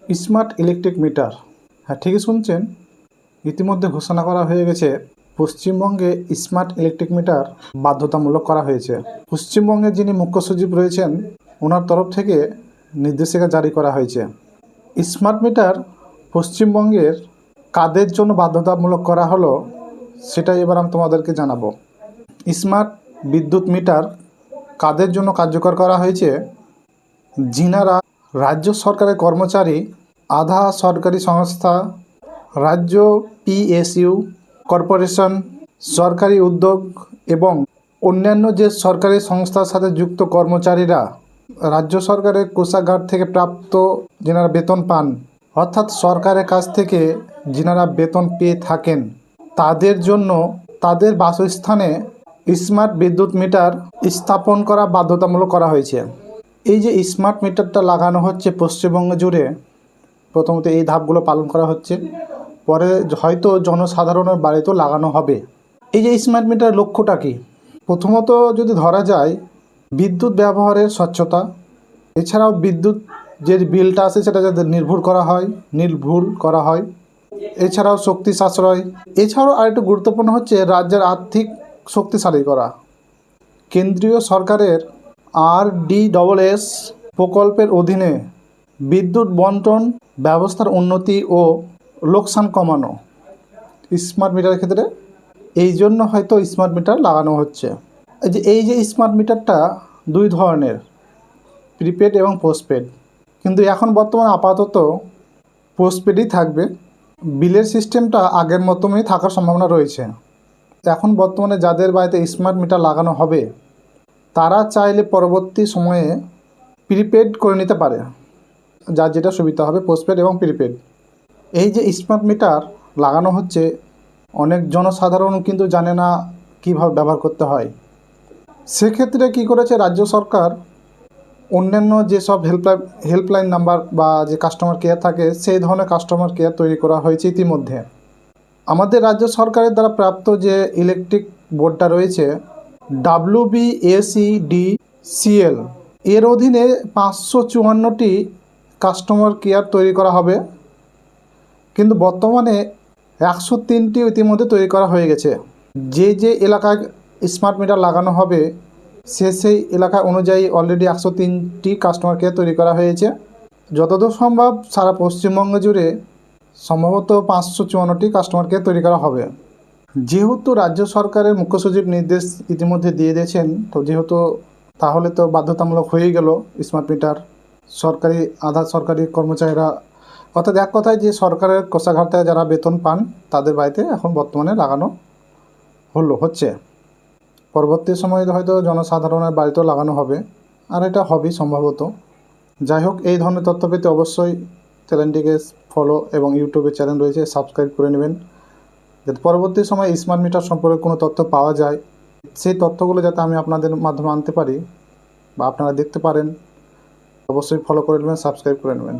Smart electric metre, হ্যাঁ ঠিকই শুনছেন, ইতিমধ্যে ঘোষণা করা হয়ে গেছে পশ্চিমবঙ্গে স্মার্ট ইলেকট্রিক মিটার বাধ্যতামূলক করা হয়েছে। পশ্চিমবঙ্গের যিনি মুখ্য সচিব রয়েছেন ওনার তরফ থেকে নির্দেশিকা জারি করা হয়েছে। স্মার্ট মিটার পশ্চিমবঙ্গের কাদের জন্য বাধ্যতামূলক করা হলো সেটাই এবার আমি তোমাদেরকে জানাবো। স্মার্ট বিদ্যুৎ মিটার কাদের জন্য কার্যকর করা হয়েছে? যিনারা রাজ্য সরকারের কর্মচারী, আধা সরকারি সংস্থা, রাজ্য পিএসইউ, কর্পোরেশন, সরকারি উদ্যোগ এবং অন্যান্য যে সরকারি সংস্থার সাথে যুক্ত কর্মচারীরা, রাজ্য সরকারের কোষাগার থেকে প্রাপ্ত যেনারা বেতন পান, অর্থাৎ সরকারের কাছ থেকে যিনারা বেতন পেয়ে থাকেন, তাদের জন্য তাদের বাসস্থানে স্মার্ট বিদ্যুৎ মিটার স্থাপন করা বাধ্যতামূলক করা হয়েছে। এই যে স্মার্ট মিটারটা লাগানো হচ্ছে পশ্চিমবঙ্গ জুড়ে, প্রথমত এই ধাপগুলো পালন করা হচ্ছে, পরে হয়তো জনসাধারণের বাড়িতেও লাগানো হবে। এই যে স্মার্ট মিটারের লক্ষ্যটা কী? প্রথমত যদি ধরা যায় বিদ্যুৎ ব্যবহারের স্বচ্ছতা, এছাড়াও বিদ্যুৎ যে বিলটা আছে সেটা যাতে নির্ভুল করা হয়, এছাড়াও শক্তি সাশ্রয়, এছাড়াও আরেকটু গুরুত্বপূর্ণ হচ্ছে রাজ্যের আর্থিক শক্তিশালী করা। কেন্দ্রীয় সরকারের RDSS প্রকল্পের অধীনে বিদ্যুৎ বন্টন ব্যবস্থার উন্নতি ও লোকসান কমানো স্মার্ট মিটারের ক্ষেত্রে এই জন্য হয়তো স্মার্ট মিটার লাগানো হচ্ছে। এই যে স্মার্ট মিটারটা দুই ধরনের, প্রিপেড এবং পোস্টপেড, কিন্তু এখন বর্তমানে আপাতত পোস্টপেডই থাকবে। বিলের সিস্টেমটা আগের মতনই থাকার সম্ভাবনা রয়েছে। এখন বর্তমানে যাদের বাড়িতে স্মার্ট মিটার লাগানো হবে তারা চাইলে পরবর্তী সময়ে প্রিপেড করে নিতে পারে, যার যেটা সুবিধা হবে, পোস্টপেড এবং প্রিপেড। এই যে স্মার্ট মিটার লাগানো হচ্ছে, অনেক জনসাধারণ কিন্তু জানে না কীভাবে ব্যবহার করতে হয়। সেক্ষেত্রে কী করেছে রাজ্য সরকার, অন্যান্য যেসব হেল্পলাইন নাম্বার বা যে কাস্টমার কেয়ার থাকে সেই ধরনের কাস্টমার কেয়ার তৈরি করা হয়েছে ইতিমধ্যে। আমাদের রাজ্য সরকারের দ্বারা প্রাপ্ত যে ইলেকট্রিক বোর্ডটা রয়েছে WBSEDCL, এর অধীনে 554টি কাস্টমার কেয়ার তৈরি করা হবে, কিন্তু বর্তমানে 103টি ইতিমধ্যে তৈরি করা হয়ে গেছে। যে এলাকায় স্মার্ট মিটার লাগানো হবে সেই এলাকা অনুযায়ী অলরেডি 103টি কাস্টমার কেয়ার তৈরি করা হয়েছে। যতদূর সম্ভব সারা পশ্চিমবঙ্গ জুড়ে সম্ভবত 554টি কাস্টমার কেয়ার তৈরি করা হবে। যেহেতু রাজ্য সরকারের মুখ্য সচিব নির্দেশ ইতিমধ্যে দিয়ে দিয়েছেন, তো যেহেতু তাহলে তো বাধ্যতামূলক হয়েই গেল স্মার্ট মিটার। সরকারি আধা সরকারি কর্মচারীরা, অর্থাৎ এক কথায় যে সরকারের কোষাগার থেকে যারা বেতন পান তাদের বাড়িতে এখন বর্তমানে লাগানো হচ্ছে। পরবর্তী সময়ে হয়তো জনসাধারণের বাড়িতেও লাগানো হবে, আর এটা হবেই সম্ভবত। যাই হোক, এই ধরনের তথ্য পেতে অবশ্যই চ্যানেলটিকে ফলো এবং ইউটিউবে চ্যানেল রয়েছে সাবস্ক্রাইব করে নেবেন, যাতে পরবর্তী সময়ে স্মার্ট মিটার সম্পর্কে কোনো তথ্য পাওয়া যায় সেই তথ্যগুলো যাতে আমি আপনাদের মাধ্যমে আনতে পারি বা আপনারা দেখতে পারেন। অবশ্যই ফলো করে নেবেন, সাবস্ক্রাইব করে নেবেন।